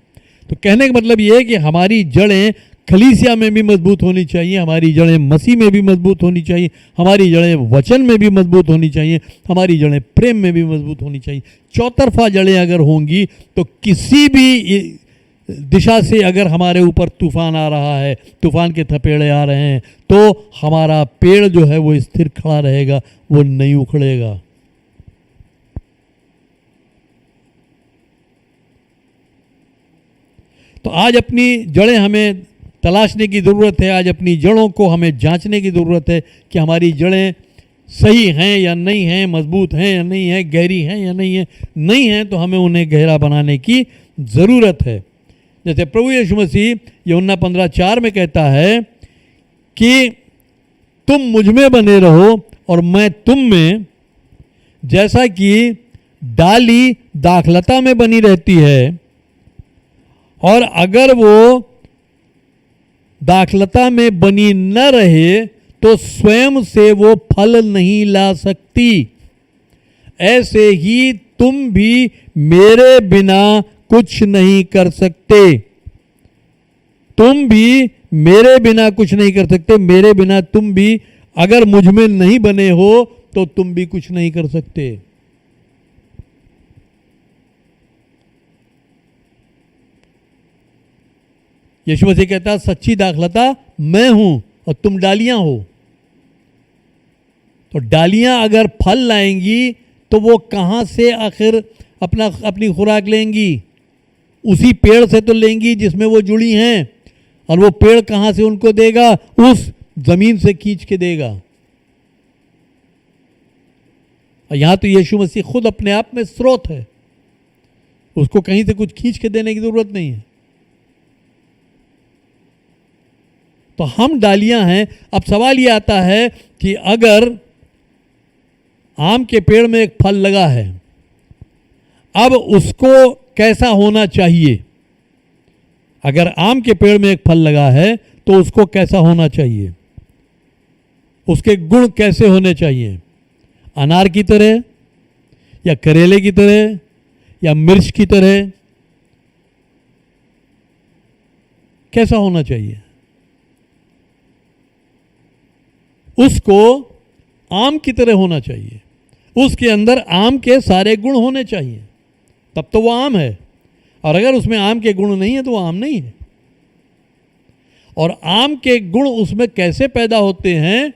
तो कहने का मतलब ये है कि हमारी जड़ें कलीसिया में भी मजबूत होनी चाहिए, हमारी जड़ें मसीह में भी मजबूत होनी चाहिए, हमारी जड़ें वचन में भी मजबूत होनी चाहिए, हमारी जड़ें प्रेम में भी मजबूत होनी चाहिए। चौतरफा जड़ें अगर होंगी तो किसी भी दिशा से अगर हमारे ऊपर तूफान आ रहा है, तूफान के थपेड़े आ रहे हैं, तो हमारा पेड़ जो है वो स्थिर खड़ा रहेगा, वो नहीं उखड़ेगा। तो आज अपनी जड़ें हमें तलाशने की ज़रूरत है, आज अपनी जड़ों को हमें जांचने की ज़रूरत है कि हमारी जड़ें सही हैं या नहीं हैं, मजबूत हैं या नहीं हैं, गहरी हैं या नहीं हैं। नहीं हैं तो हमें उन्हें गहरा बनाने की ज़रूरत है। जैसे प्रभु यीशु मसीह यूहन्ना 15:4 में कहता है कि तुम मुझ में बने रहो और मैं तुम में, जैसा कि डाली दाखलता में बनी रहती है और अगर वो दाखलता में बनी न रहे तो स्वयं से वो फल नहीं ला सकती, ऐसे ही तुम भी मेरे बिना कुछ नहीं कर सकते। तुम भी मेरे बिना कुछ नहीं कर सकते, मेरे बिना तुम भी अगर मुझ में नहीं बने हो तो तुम भी कुछ नहीं कर सकते। यीशु मसीह कहता है सच्ची दाखलता मैं हूं और तुम डालियां हो। तो डालियां अगर फल लाएंगी तो वो कहां से आखिर अपनी खुराक लेंगी? उसी पेड़ से तो लेंगी जिसमें वो जुड़ी हैं। और वो पेड़ कहां से उनको देगा? उस जमीन से खींच के देगा। और यहां तो यीशु मसीह खुद अपने आप में स्रोत है, उसको कहीं से कुछ खींच के देने की जरूरत नहीं है। तो हम डालियां हैं। अब सवाल ये आता है कि अगर आम के पेड़ में एक फल लगा है, अब उसको कैसा होना चाहिए? अगर आम के पेड़ में एक फल लगा है तो उसको कैसा होना चाहिए? उसके गुण कैसे होने चाहिए? अनार की तरह या करेले की तरह या मिर्च की तरह? कैसा होना चाहिए? उसको आम की तरह होना चाहिए, उसके अंदर आम के सारे गुण होने चाहिए, तब तो वो आम है। और अगर उसमें आम के गुण नहीं है तो वो आम नहीं है। और आम के गुण उसमें कैसे पैदा होते हैं?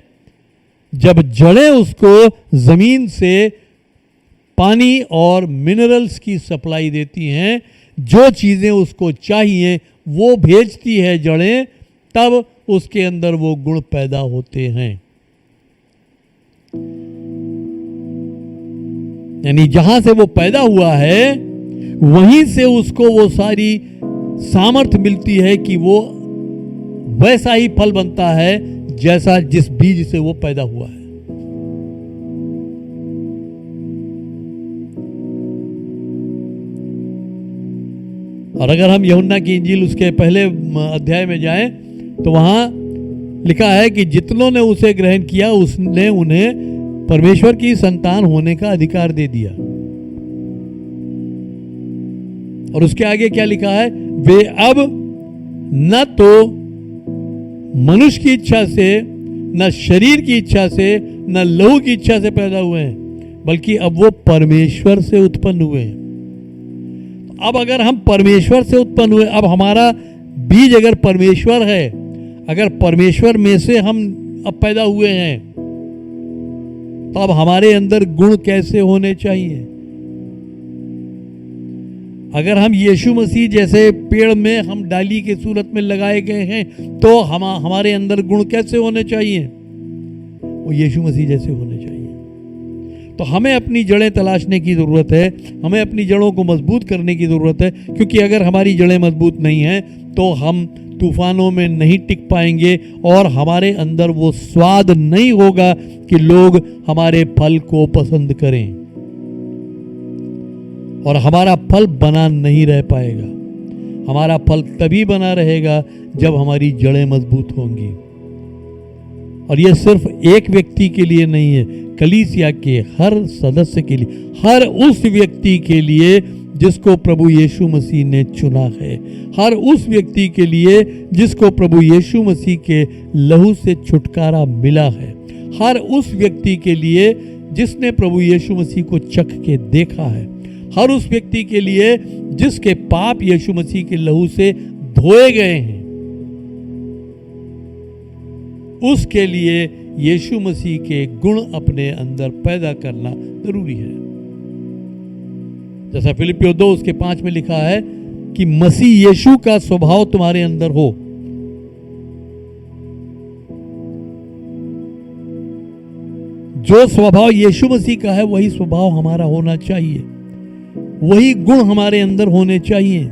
जब जड़ें उसको जमीन से पानी और मिनरल्स की सप्लाई देती हैं, जो चीजें उसको चाहिए वो भेजती है जड़ें, तब उसके अंदर वो गुण पैदा होते हैं। यानी जहां से वो पैदा हुआ है वहीं से उसको वो सारी सामर्थ्य मिलती है कि वो वैसा ही फल बनता है जैसा जिस बीज से वो पैदा हुआ है। और अगर हम यूहन्ना की इंजील उसके पहले अध्याय में जाएं तो वहां लिखा है कि जितनों ने उसे ग्रहण किया उसने उन्हें परमेश्वर की संतान होने का अधिकार दे दिया। और उसके आगे क्या लिखा है? वे अब न तो मनुष्य की इच्छा से, न शरीर की इच्छा से, न लहू की इच्छा से पैदा हुए हैं, बल्कि अब वो परमेश्वर से उत्पन्न हुए हैं। अब अगर हम परमेश्वर से उत्पन्न हुए, अब हमारा बीज अगर परमेश्वर है, अगर परमेश्वर में से हम अब पैदा हुए हैं, तो अब हमारे अंदर गुण कैसे होने चाहिए? अगर हम यीशु मसीह जैसे पेड़ में हम डाली के सूरत में लगाए गए हैं तो हमारे अंदर गुण कैसे होने चाहिए? वो यीशु मसीह जैसे होने चाहिए। तो हमें अपनी जड़ें तलाशने की ज़रूरत है, हमें अपनी जड़ों को मजबूत करने की ज़रूरत है, क्योंकि अगर हमारी जड़ें मजबूत नहीं हैं तो हम तूफानों में नहीं टिक पाएंगे और हमारे अंदर वो स्वाद नहीं होगा कि लोग हमारे फल को पसंद करें, और हमारा फल बना नहीं रह पाएगा। हमारा फल तभी बना रहेगा जब हमारी जड़ें मजबूत होंगी। और यह सिर्फ एक व्यक्ति के लिए नहीं है, कलीसिया के हर सदस्य के लिए, हर उस व्यक्ति के लिए जिसको प्रभु यीशु मसीह ने चुना है, हर उस व्यक्ति के लिए जिसको प्रभु यीशु मसीह के लहू से छुटकारा मिला है, हर उस व्यक्ति के लिए जिसने प्रभु यीशु मसीह को चख के देखा है, हर उस व्यक्ति के लिए जिसके पाप यीशु मसीह के लहू से धोए गए हैं, उसके लिए यीशु मसीह के गुण अपने अंदर पैदा करना जरूरी है। जैसा फिलिपियों 2 उसके 5 में लिखा है कि मसीह यीशु का स्वभाव तुम्हारे अंदर हो। जो स्वभाव यीशु मसीह का है वही स्वभाव हमारा होना चाहिए, वही गुण हमारे अंदर होने चाहिए,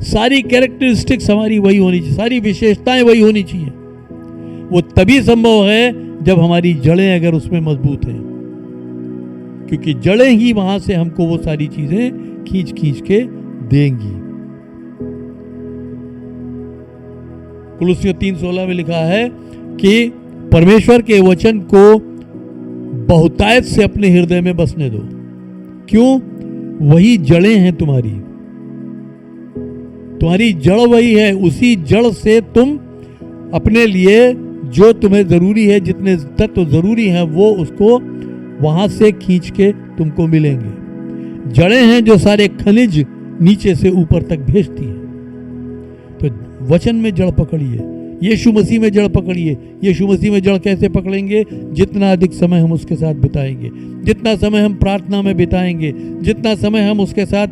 सारी कैरेक्टरिस्टिक्स हमारी वही होनी चाहिए, सारी विशेषताएं वही होनी चाहिए। वो तभी संभव है जब हमारी जड़ें अगर उसमें मजबूत हैं, क्योंकि जड़ें ही वहां से हमको वो सारी चीजें खींच खींच के देंगी। कुलुस्सियों 3:16 में लिखा है कि परमेश्वर के वचन को बहुतायत से अपने हृदय में बसने दो। क्यों? वही जड़ें हैं तुम्हारी जड़ वही है, उसी जड़ से तुम अपने लिए जो तुम्हें जरूरी है, जितने तत्व जरूरी हैं वो उसको वहां से खींच के तुमको मिलेंगे। जड़ें हैं जो सारे खनिज नीचे से ऊपर तक भेजती हैं। तो वचन में जड़ पकड़िए, यीशु मसीह में जड़ पकड़िए। यीशु मसीह में जड़ कैसे पकड़ेंगे? जितना अधिक समय हम उसके साथ बिताएंगे, जितना समय हम प्रार्थना में बिताएंगे, जितना समय हम उसके साथ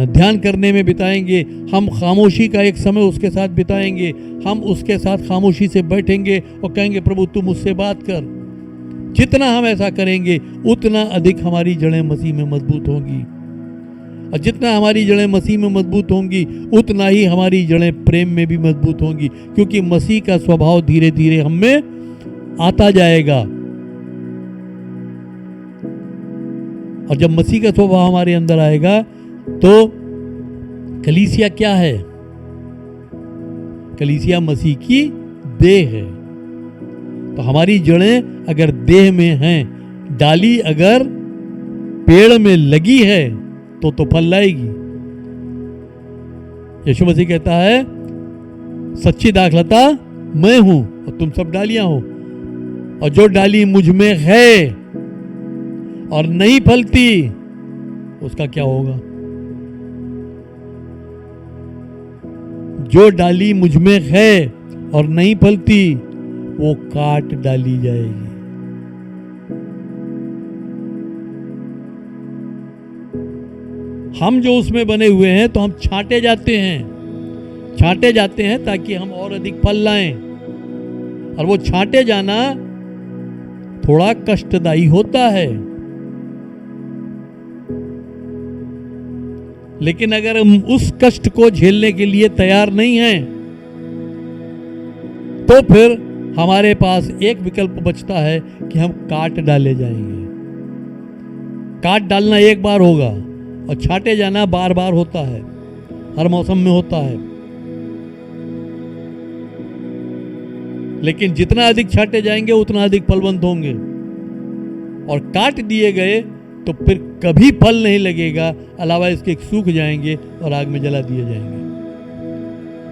ध्यान करने में बिताएंगे, हम खामोशी का एक समय उसके साथ बिताएंगे, हम उसके साथ खामोशी से बैठेंगे और कहेंगे प्रभु तू मुझसे बात कर। जितना हम ऐसा करेंगे उतना अधिक हमारी जड़ें मसीह में मजबूत होंगी, और जितना हमारी जड़ें मसीह में मजबूत होंगी उतना ही हमारी जड़ें प्रेम में भी मजबूत होंगी, क्योंकि मसीह का स्वभाव धीरे धीरे हम में आता जाएगा। और जब मसीह का स्वभाव हमारे अंदर आएगा तो कलीसिया क्या है? कलीसिया मसीह की देह है। तो हमारी जड़ें अगर देह में हैं, डाली अगर पेड़ में लगी है तो फल लाएगी। यीशु मसीह कहता है सच्ची दाखलता मैं हूं और तुम सब डालियां हो, और जो डाली मुझ में है और नहीं फलती उसका क्या होगा? जो डाली मुझ में है और नहीं फलती वो काट डाली जाएगी। हम जो उसमें बने हुए हैं तो हम छांटे जाते हैं ताकि हम और अधिक फल लाएं। और वो छांटे जाना थोड़ा कष्टदायी होता है, लेकिन अगर हम उस कष्ट को झेलने के लिए तैयार नहीं हैं तो फिर हमारे पास एक विकल्प बचता है कि हम काट डाले जाएंगे। काट डालना एक बार होगा और छांटे जाना बार बार होता है, हर मौसम में होता है। लेकिन जितना अधिक छांटे जाएंगे उतना अधिक फलवंत होंगे, और काट दिए गए तो फिर कभी फल नहीं लगेगा, अलावा इसके सूख जाएंगे और आग में जला दिए जाएंगे,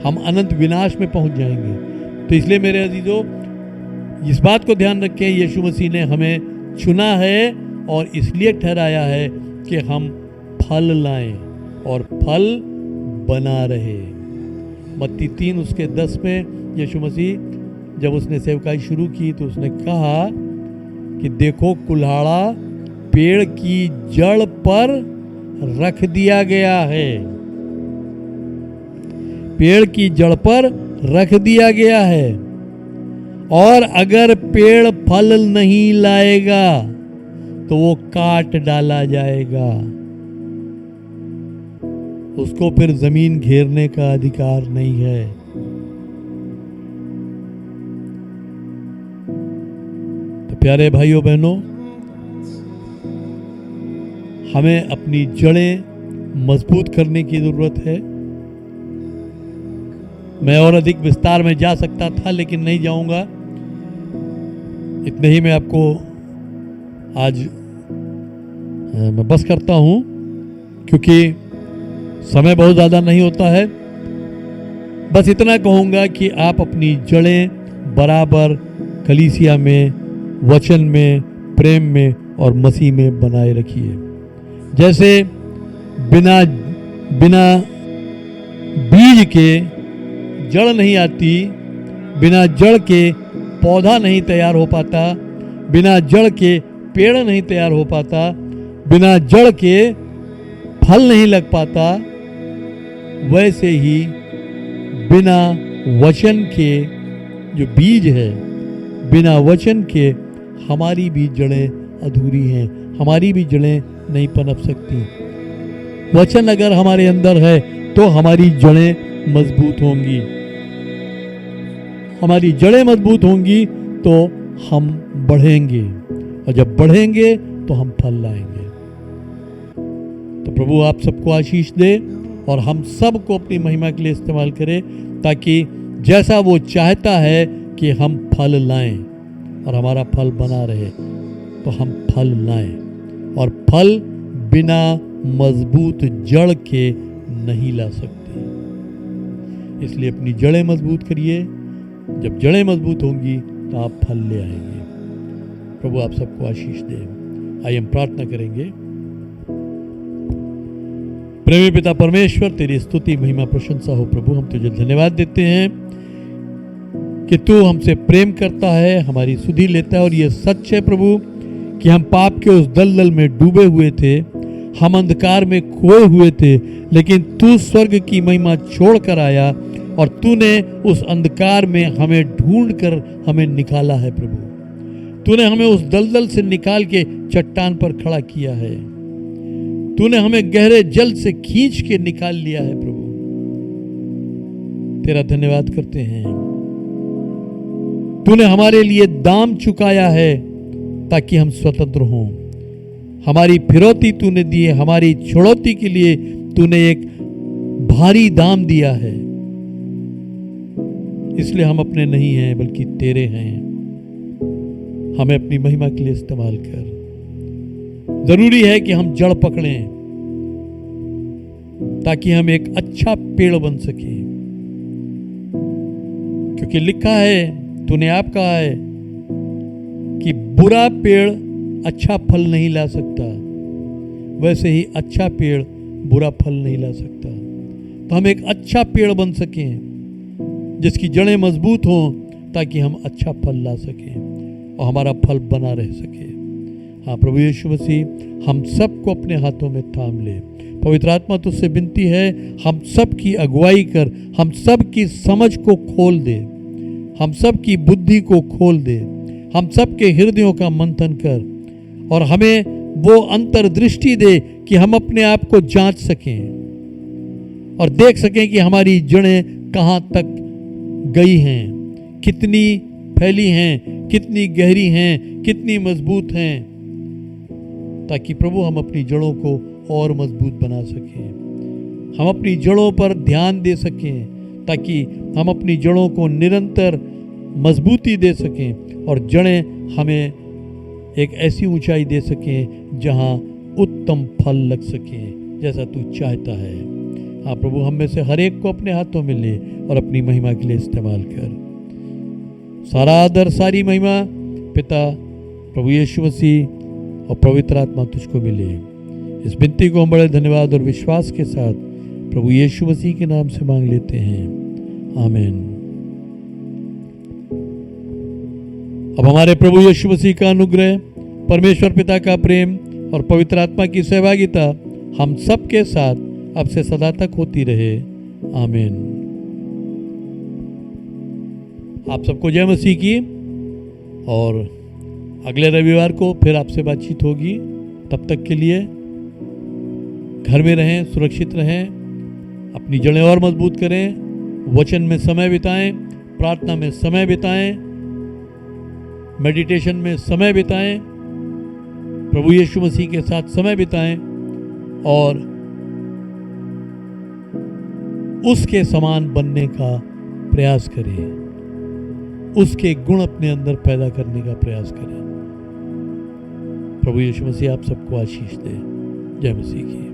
हम अनंत विनाश में पहुंच जाएंगे। तो इसलिए मेरे अजीजों इस बात को ध्यान रखें, यीशु मसीह ने हमें चुना है और इसलिए ठहराया है कि हम फल लाएं और फल बना रहे। मत्ती 3 उसके 10 में यीशु मसीह जब उसने सेवकाई शुरू की तो उसने कहा कि देखो कुल्हाड़ा पेड़ की जड़ पर रख दिया गया है, पेड़ की जड़ पर रख दिया गया है, और अगर पेड़ फल नहीं लाएगा तो वो काट डाला जाएगा। उसको फिर जमीन घेरने का अधिकार नहीं है। तो प्यारे भाइयों बहनों, हमें अपनी जड़ें मजबूत करने की जरूरत है। मैं और अधिक विस्तार में जा सकता था, लेकिन नहीं जाऊंगा। इतने ही मैं आपको आज मैं बस करता हूं, क्योंकि समय बहुत ज़्यादा नहीं होता है। बस इतना कहूँगा कि आप अपनी जड़ें बराबर कलीसिया में, वचन में, प्रेम में और मसीह में बनाए रखिए। जैसे बिना बीज के जड़ नहीं आती, बिना जड़ के पौधा नहीं तैयार हो पाता, बिना जड़ के पेड़ नहीं तैयार हो पाता, बिना जड़ के फल नहीं लग पाता, वैसे ही बिना वचन के जो बीज है, बिना वचन के हमारी भी जड़ें अधूरी हैं, हमारी भी जड़ें नहीं पनप सकती। वचन अगर हमारे अंदर है तो हमारी जड़ें मजबूत होंगी, हमारी जड़ें मजबूत होंगी तो हम बढ़ेंगे, और जब बढ़ेंगे तो हम फल लाएंगे। तो प्रभु आप सबको आशीष दे और हम सबको अपनी महिमा के लिए इस्तेमाल करें, ताकि जैसा वो चाहता है कि हम फल लाएं और हमारा फल बना रहे, तो हम फल लाएं। और फल बिना मजबूत जड़ के नहीं ला सकते। इसलिए अपनी जड़ें मजबूत करिए। जब जड़ें मजबूत होंगी तो आप फल ले आएंगे। प्रभु आप सबको आशीष दे। आइए हम प्रार्थना करेंगे। प्रेमी पिता परमेश्वर, तेरी स्तुति महिमा प्रशंसा हो प्रभु। हम तुझे धन्यवाद देते हैं कि तू हमसे प्रेम करता है, हमारी सुधि लेता है। और ये सच है प्रभु कि हम पाप के उस दलदल में डूबे हुए थे, हम अंधकार में खोए हुए थे, लेकिन तू स्वर्ग की महिमा छोड़ कर आया और तूने उस अंधकार में हमें ढूंढ कर हमें निकाला है प्रभु। तूने हमें उस दलदल से निकाल के चट्टान पर खड़ा किया है। तूने हमें गहरे जल से खींच के निकाल लिया है प्रभु। तेरा धन्यवाद करते हैं। तूने हमारे लिए दाम चुकाया है ताकि हम स्वतंत्र हों। हमारी फिरौती तूने दी है, हमारी छुड़ौती के लिए तूने एक भारी दाम दिया है। इसलिए हम अपने नहीं हैं बल्कि तेरे हैं। हमें अपनी महिमा के लिए इस्तेमाल कर। जरूरी है कि हम जड़ पकड़ें ताकि हम एक अच्छा पेड़ बन सकें, क्योंकि लिखा है, तूने आप कहा है कि बुरा पेड़ अच्छा फल नहीं ला सकता, वैसे ही अच्छा पेड़ बुरा फल नहीं ला सकता। तो हम एक अच्छा पेड़ बन सकें जिसकी जड़ें मजबूत हों, ताकि हम अच्छा फल ला सकें और हमारा फल बना रह सके। हाँ प्रभु यीशु मसीह, हम सबको अपने हाथों में थाम ले। पवित्र आत्मा तुझसे विनती है, हम सब की अगुवाई कर, हम सब की समझ को खोल दे, हम सब की बुद्धि को खोल दे, हम सब के हृदयों का मंथन कर और हमें वो अंतर्दृष्टि दे कि हम अपने आप को जांच सकें और देख सकें कि हमारी जड़ें कहाँ तक गई हैं, कितनी फैली हैं, कितनी गहरी हैं, कितनी मजबूत हैं, ताकि प्रभु हम अपनी जड़ों को और मजबूत बना सकें। हम अपनी जड़ों पर ध्यान दे सकें, ताकि हम अपनी जड़ों को निरंतर मजबूती दे सकें और जड़ें हमें एक ऐसी ऊंचाई दे सकें जहां उत्तम फल लग सकें, जैसा तू चाहता है। हाँ प्रभु, हम में से हर एक को अपने हाथों में ले और अपनी महिमा के लिए इस्तेमाल कर। सारा आदर, सारी महिमा पिता, प्रभु यीशु मसीह और पवित्र आत्मा तुझको मिले। इस विनती को हम बड़े धन्यवाद और विश्वास के साथ प्रभु यीशु मसीह के नाम से मांग लेते हैं, आमीन। अब हमारे प्रभु यीशु मसीह का अनुग्रह, परमेश्वर पिता का प्रेम और पवित्र आत्मा की सहभागिता हम सब के साथ अब से सदा तक होती रहे, आमीन। आप सबको जय मसीह की। और अगले रविवार को फिर आपसे बातचीत होगी। तब तक के लिए घर में रहें, सुरक्षित रहें, अपनी जड़ें और मजबूत करें, वचन में समय बिताएं, प्रार्थना में समय बिताएं, मेडिटेशन में समय बिताएं, प्रभु यीशु मसीह के साथ समय बिताएं और उसके समान बनने का प्रयास करें, उसके गुण अपने अंदर पैदा करने का प्रयास करें। प्रभु यीशु मसीह आप सबको आशीष दे। जय मसीह की।